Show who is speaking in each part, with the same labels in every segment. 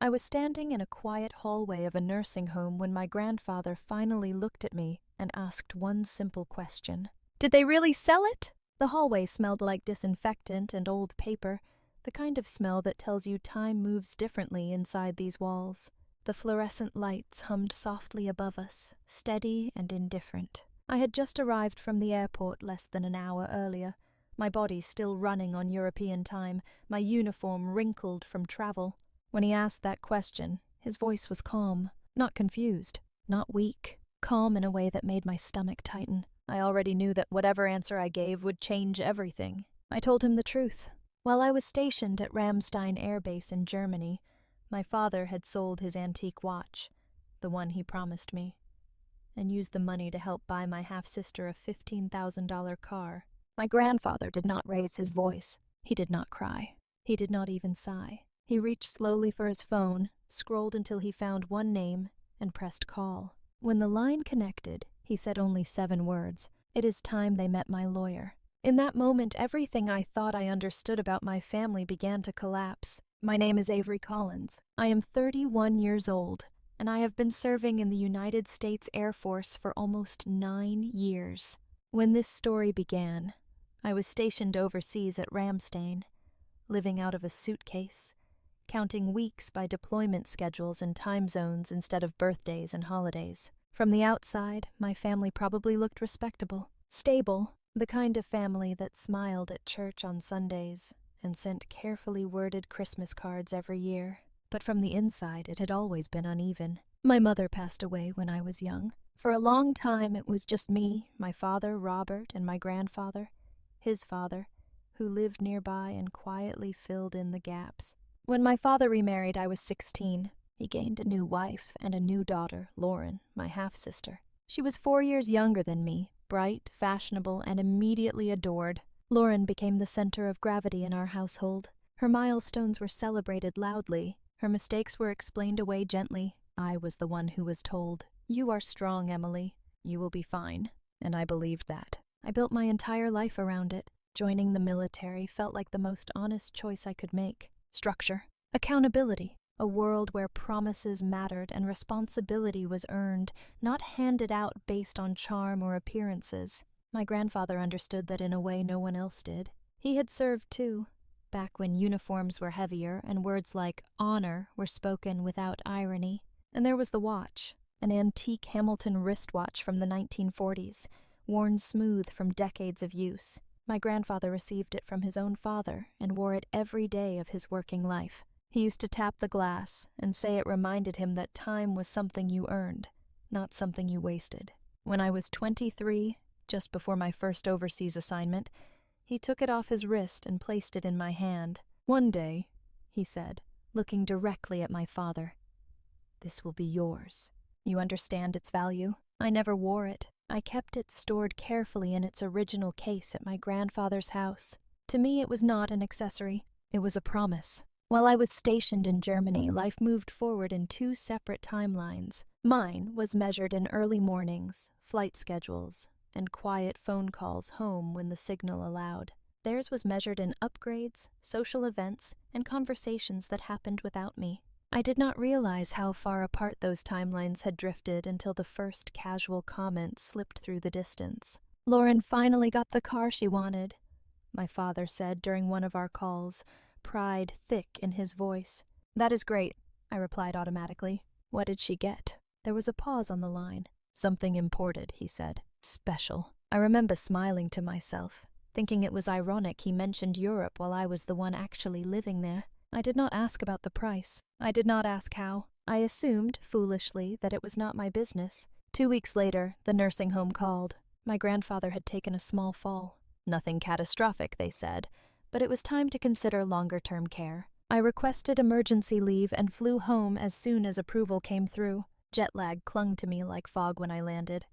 Speaker 1: I was standing in a quiet hallway of a nursing home when my grandfather finally looked at me and asked one simple question. "Did they really sell it?" The hallway smelled like disinfectant and old paper, the kind of smell that tells you time moves differently inside these walls. The fluorescent lights hummed softly above us, steady and indifferent. I had just arrived from the airport less than an hour earlier, my body still running on European time, my uniform wrinkled from travel. When he asked that question, his voice was calm, not confused, not weak, calm in a way that made my stomach tighten. I already knew that whatever answer I gave would change everything. I told him the truth. While I was stationed at Ramstein Air Base in Germany, my father had sold his antique watch, the one he promised me, and used the money to help buy my half-sister a $15,000 car. My grandfather did not raise his voice. He did not cry. He did not even sigh. He reached slowly for his phone, scrolled until he found one name, and pressed call. When the line connected, he said only 7 words. "It is time they met my lawyer." In that moment, everything I thought I understood about my family began to collapse. My name is Avery Collins. I am 31 years old, and I have been serving in the United States Air Force for almost 9 years. When this story began, I was stationed overseas at Ramstein, living out of a suitcase, counting weeks by deployment schedules and time zones instead of birthdays and holidays. From the outside, my family probably looked respectable, stable, the kind of family that smiled at church on Sundays and sent carefully worded Christmas cards every year. But from the inside, it had always been uneven. My mother passed away when I was young. For a long time, it was just me, my father, Robert, and my grandfather, his father, who lived nearby and quietly filled in the gaps. When my father remarried, I was 16. He gained a new wife and a new daughter, Lauren, my half-sister. She was 4 years younger than me, bright, fashionable, and immediately adored. Lauren became the center of gravity in our household. Her milestones were celebrated loudly. Her mistakes were explained away gently. I was the one who was told, "You are strong, Emily. You will be fine." And I believed that. I built my entire life around it. Joining the military felt like the most honest choice I could make. Structure, accountability, a world where promises mattered and responsibility was earned, not handed out based on charm or appearances. My grandfather understood that in a way no one else did. He had served too, back when uniforms were heavier and words like honor were spoken without irony. And there was the watch, an antique Hamilton wristwatch from the 1940s, worn smooth from decades of use. My grandfather received it from his own father and wore it every day of his working life. He used to tap the glass and say it reminded him that time was something you earned, not something you wasted. When I was 23, just before my first overseas assignment, he took it off his wrist and placed it in my hand. "One day," he said, looking directly at my father, "this will be yours. You understand its value?" I never wore it. I kept it stored carefully in its original case at my grandfather's house. To me, it was not an accessory. It was a promise. While I was stationed in Germany, life moved forward in 2 separate timelines. Mine was measured in early mornings, flight schedules, and quiet phone calls home when the signal allowed. Theirs was measured in upgrades, social events, and conversations that happened without me. I did not realize how far apart those timelines had drifted until the first casual comment slipped through the distance. "Lauren finally got the car she wanted," my father said during one of our calls, pride thick in his voice. "That is great," I replied automatically. "What did she get?" There was a pause on the line. "Something imported," he said. "Special." I remember smiling to myself, thinking it was ironic he mentioned Europe while I was the one actually living there. I did not ask about the price. I did not ask how. I assumed, foolishly, that it was not my business. 2 weeks later, the nursing home called. My grandfather had taken a small fall. Nothing catastrophic, they said, but it was time to consider longer-term care. I requested emergency leave and flew home as soon as approval came through. Jet lag clung to me like fog when I landed,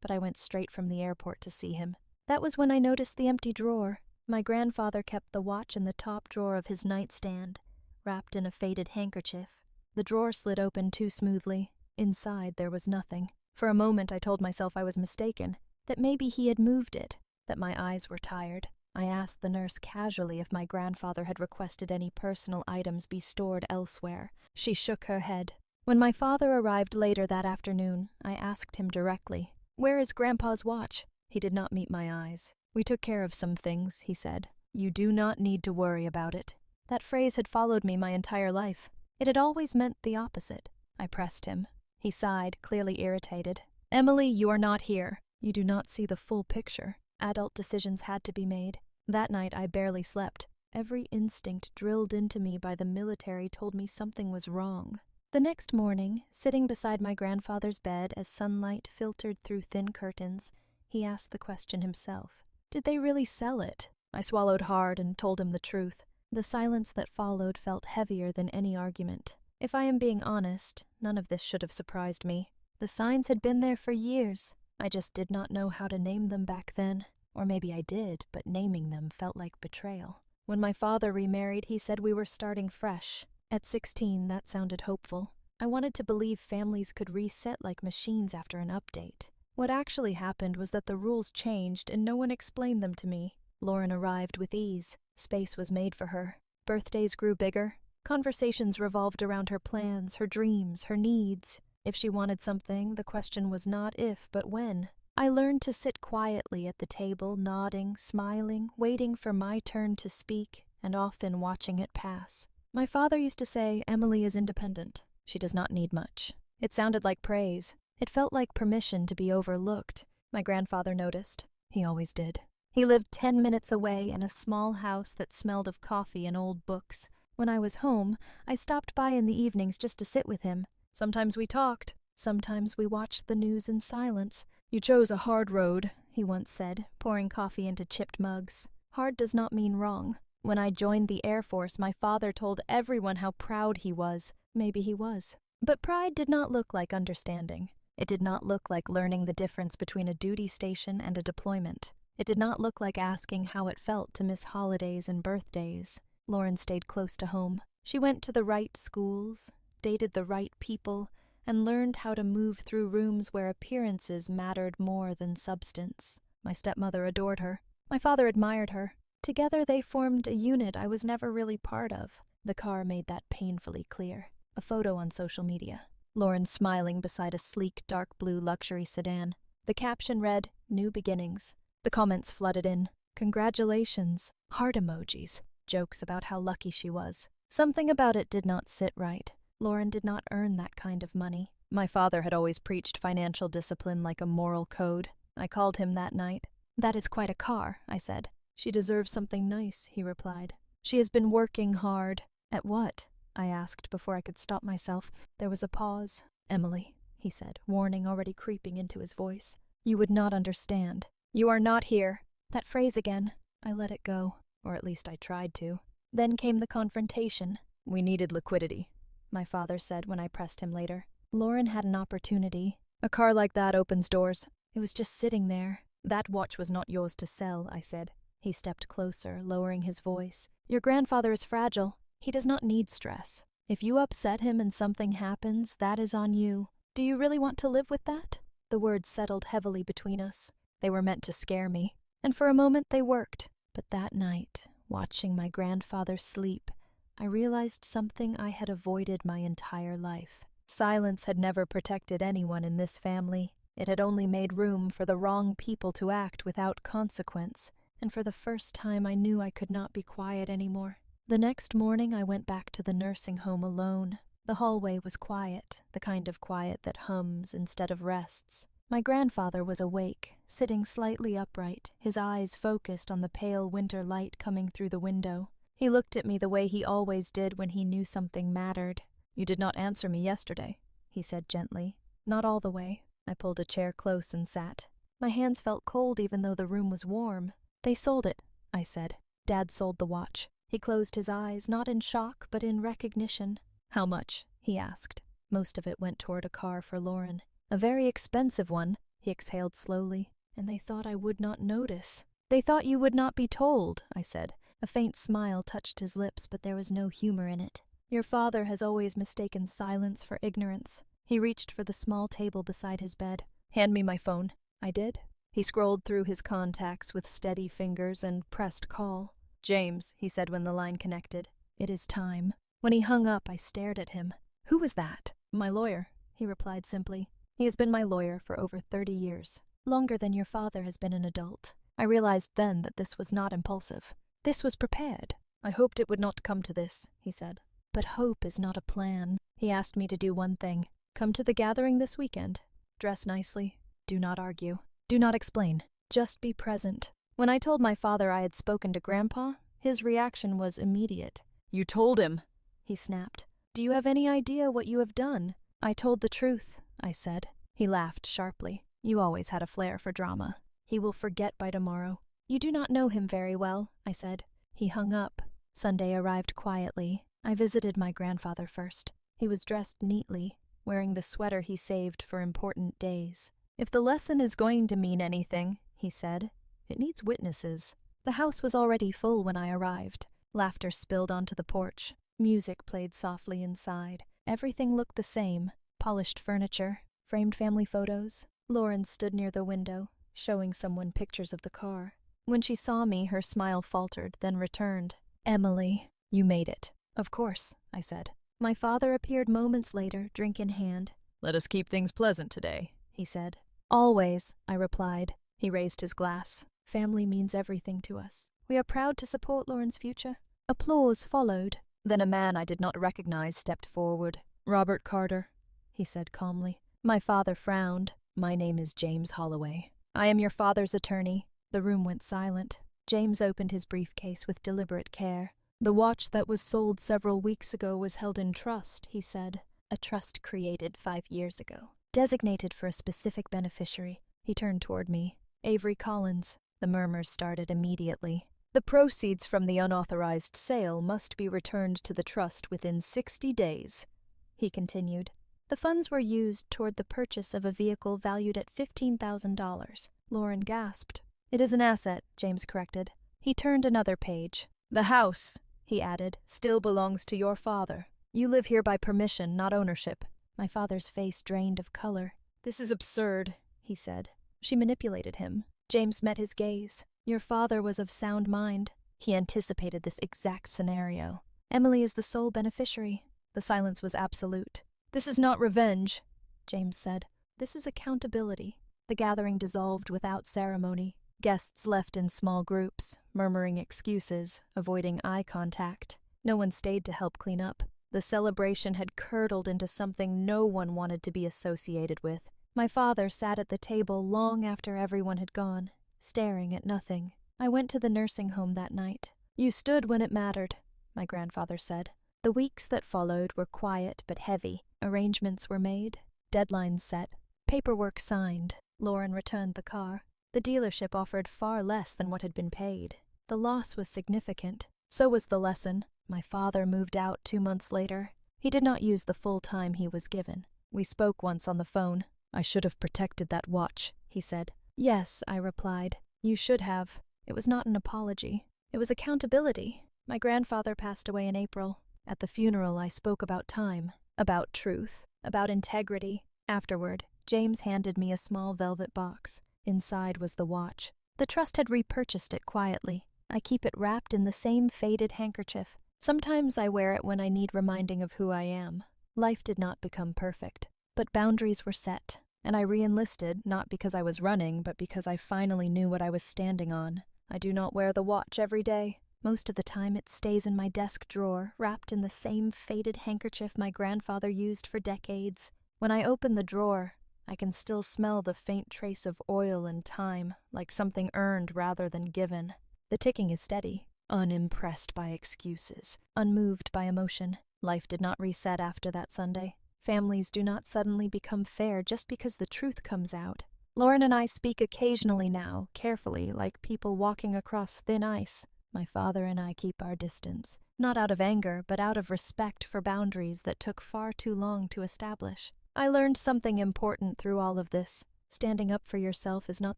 Speaker 1: but I went straight from the airport to see him. That was when I noticed the empty drawer. My grandfather kept the watch in the top drawer of his nightstand, wrapped in a faded handkerchief. The drawer slid open too smoothly. Inside, there was nothing. For a moment, I told myself I was mistaken, that maybe he had moved it, that my eyes were tired. I asked the nurse casually if my grandfather had requested any personal items be stored elsewhere. She shook her head. When my father arrived later that afternoon, I asked him directly, "Where is Grandpa's watch?" He did not meet my eyes. "We took care of some things," he said. "You do not need to worry about it." That phrase had followed me my entire life. It had always meant the opposite. I pressed him. He sighed, clearly irritated. "Emily, you are not here. You do not see the full picture. Adult decisions had to be made." That night I barely slept. Every instinct drilled into me by the military told me something was wrong. The next morning, sitting beside my grandfather's bed as sunlight filtered through thin curtains, he asked the question himself. Did they really sell it? I swallowed hard and told him the truth. The silence that followed felt heavier than any argument. If I am being honest, none of this should have surprised me. The signs had been there for years. I just did not know how to name them back then. Or maybe I did, but naming them felt like betrayal. When my father remarried, he said we were starting fresh. At 16, that sounded hopeful. I wanted to believe families could reset like machines after an update. What actually happened was that the rules changed and no one explained them to me. Lauren arrived with ease. Space was made for her. Birthdays grew bigger. Conversations revolved around her plans, her dreams, her needs. If she wanted something, the question was not if, but when. I learned to sit quietly at the table, nodding, smiling, waiting for my turn to speak, and often watching it pass. My father used to say, "Emily is independent. She does not need much." It sounded like praise. It felt like permission to be overlooked. My grandfather noticed. He always did. He lived 10 minutes away in a small house that smelled of coffee and old books. When I was home, I stopped by in the evenings just to sit with him. Sometimes we talked. Sometimes we watched the news in silence. "You chose a hard road," he once said, pouring coffee into chipped mugs. Hard does not mean wrong. When I joined the Air Force, my father told everyone how proud he was. Maybe he was. But pride did not look like understanding. It did not look like learning the difference between a duty station and a deployment. It did not look like asking how it felt to miss holidays and birthdays. Lauren stayed close to home. She went to the right schools, dated the right people, and learned how to move through rooms where appearances mattered more than substance. My stepmother adored her. My father admired her. Together they formed a unit I was never really part of. The car made that painfully clear. A photo on social media. Lauren smiling beside a sleek dark blue luxury sedan. The caption read, "New beginnings." The comments flooded in. Congratulations. Heart emojis. Jokes about how lucky she was. Something about it did not sit right. Lauren did not earn that kind of money. My father had always preached financial discipline like a moral code. I called him that night. "That is quite a car," I said. "She deserves something nice," he replied. "She has been working hard." "At what?" I asked before I could stop myself. There was a pause. "Emily," he said, warning already creeping into his voice. "You would not understand. You are not here." That phrase again. I let it go, or at least I tried to. Then came the confrontation. "We needed liquidity," my father said when I pressed him later. Lauren had an opportunity. "A car like that opens doors." It was just sitting there. "That watch was not yours to sell," I said. He stepped closer, lowering his voice. "Your grandfather is fragile. He does not need stress. If you upset him and something happens, that is on you. Do you really want to live with that?" The words settled heavily between us. They were meant to scare me. And for a moment they worked. But that night, watching my grandfather sleep, I realized something I had avoided my entire life. Silence had never protected anyone in this family. It had only made room for the wrong people to act without consequence. And for the first time I knew I could not be quiet anymore. The next morning I went back to the nursing home alone. The hallway was quiet, the kind of quiet that hums instead of rests. My grandfather was awake, sitting slightly upright, his eyes focused on the pale winter light coming through the window. He looked at me the way he always did when he knew something mattered. "You did not answer me yesterday," he said gently. "Not all the way." I pulled a chair close and sat. My hands felt cold even though the room was warm. "They sold it," I said. "Dad sold the watch." He closed his eyes, not in shock, but in recognition. "How much?" he asked. Most of it went toward a car for Lauren. "A very expensive one," he exhaled slowly. "And they thought I would not notice." "They thought you would not be told," I said. A faint smile touched his lips, but there was no humor in it. "Your father has always mistaken silence for ignorance." He reached for the small table beside his bed. "Hand me my phone." I did. He scrolled through his contacts with steady fingers and pressed call. "James," he said when the line connected. "It is time." When he hung up, I stared at him. "Who was that?" "My lawyer," he replied simply. "He has been my lawyer for over 30 years. Longer than your father has been an adult." I realized then that this was not impulsive. This was prepared. "I hoped it would not come to this," he said. "But hope is not a plan." He asked me to do one thing. "Come to the gathering this weekend. Dress nicely. Do not argue. Do not explain. Just be present." When I told my father I had spoken to Grandpa, his reaction was immediate. "You told him?" he snapped. "Do you have any idea what you have done?" "I told the truth," I said. He laughed sharply. "You always had a flair for drama. He will forget by tomorrow." "You do not know him very well," I said. He hung up. Sunday arrived quietly. I visited my grandfather first. He was dressed neatly, wearing the sweater he saved for important days. "If the lesson is going to mean anything," he said, "it needs witnesses." The house was already full when I arrived. Laughter spilled onto the porch. Music played softly inside. Everything looked the same. Polished furniture, framed family photos. Lauren stood near the window, showing someone pictures of the car. When she saw me, her smile faltered, then returned. "Emily, you made it." "Of course," I said. My father appeared moments later, drink in hand. "Let us keep things pleasant today," he said. "Always," I replied. He raised his glass. "Family means everything to us. We are proud to support Lauren's future." Applause followed. Then a man I did not recognize stepped forward. "Robert Carter," he said calmly. My father frowned. "My name is James Holloway. I am your father's attorney." The room went silent. James opened his briefcase with deliberate care. "The watch that was sold several weeks ago was held in trust," he said. "A trust created 5 years ago. Designated for a specific beneficiary." He turned toward me. "Avery Collins." The murmurs started immediately. "The proceeds from the unauthorized sale must be returned to the trust within 60 days," he continued. "The funds were used toward the purchase of a vehicle valued at $15,000. Lauren gasped. "It is an asset," James corrected. He turned another page. "The house," he added, "still belongs to your father. You live here by permission, not ownership." My father's face drained of color. "This is absurd," he said. "She manipulated him." James met his gaze. "Your father was of sound mind. He anticipated this exact scenario. Emily is the sole beneficiary." The silence was absolute. "This is not revenge," James said. "This is accountability." The gathering dissolved without ceremony. Guests left in small groups, murmuring excuses, avoiding eye contact. No one stayed to help clean up. The celebration had curdled into something no one wanted to be associated with. My father sat at the table long after everyone had gone, staring at nothing. I went to the nursing home that night. "You stood when it mattered," my grandfather said. The weeks that followed were quiet but heavy. Arrangements were made, deadlines set, paperwork signed. Lauren returned the car. The dealership offered far less than what had been paid. The loss was significant. So was the lesson. My father moved out 2 months later. He did not use the full time he was given. We spoke once on the phone. "I should have protected that watch," he said. "Yes," I replied. "You should have." It was not an apology. It was accountability. My grandfather passed away in April. At the funeral, I spoke about time, about truth, about integrity. Afterward, James handed me a small velvet box. Inside was the watch. The trust had repurchased it quietly. I keep it wrapped in the same faded handkerchief. Sometimes I wear it when I need reminding of who I am. Life did not become perfect, but boundaries were set, and I re-enlisted not because I was running, but because I finally knew what I was standing on. I do not wear the watch every day. Most of the time it stays in my desk drawer, wrapped in the same faded handkerchief my grandfather used for decades. When I open the drawer, I can still smell the faint trace of oil and time, like something earned rather than given. The ticking is steady, unimpressed by excuses, unmoved by emotion. Life did not reset after that Sunday. Families do not suddenly become fair just because the truth comes out. Lauren and I speak occasionally now, carefully, like people walking across thin ice. My father and I keep our distance, not out of anger, but out of respect for boundaries that took far too long to establish. I learned something important through all of this. Standing up for yourself is not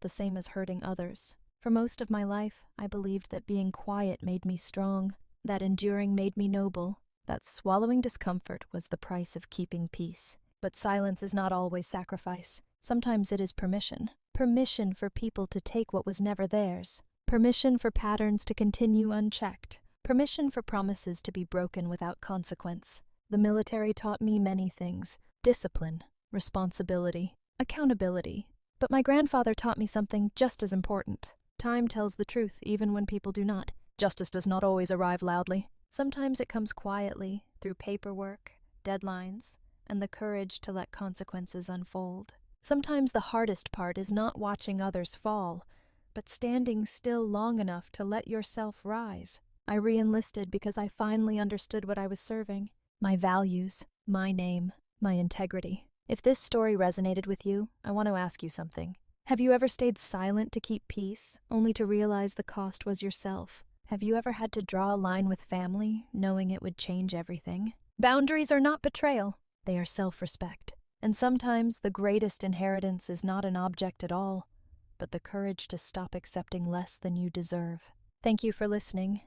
Speaker 1: the same as hurting others. For most of my life, I believed that being quiet made me strong, that enduring made me noble, that swallowing discomfort was the price of keeping peace. But silence is not always sacrifice. Sometimes it is permission. permission for people to take what was never theirs, permission for patterns to continue unchecked, permission for promises to be broken without consequence. The military taught me many things: discipline, responsibility, accountability. But my grandfather taught me something just as important. Time tells the truth even when people do not. Justice does not always arrive loudly. Sometimes it comes quietly, through paperwork, deadlines, and the courage to let consequences unfold. Sometimes the hardest part is not watching others fall, but standing still long enough to let yourself rise. I re-enlisted because I finally understood what I was serving: my values, my name, my integrity. If this story resonated with you, I want to ask you something. Have you ever stayed silent to keep peace, only to realize the cost was yourself? Have you ever had to draw a line with family, knowing it would change everything? Boundaries are not betrayal. They are self-respect. And sometimes the greatest inheritance is not an object at all, but the courage to stop accepting less than you deserve. Thank you for listening.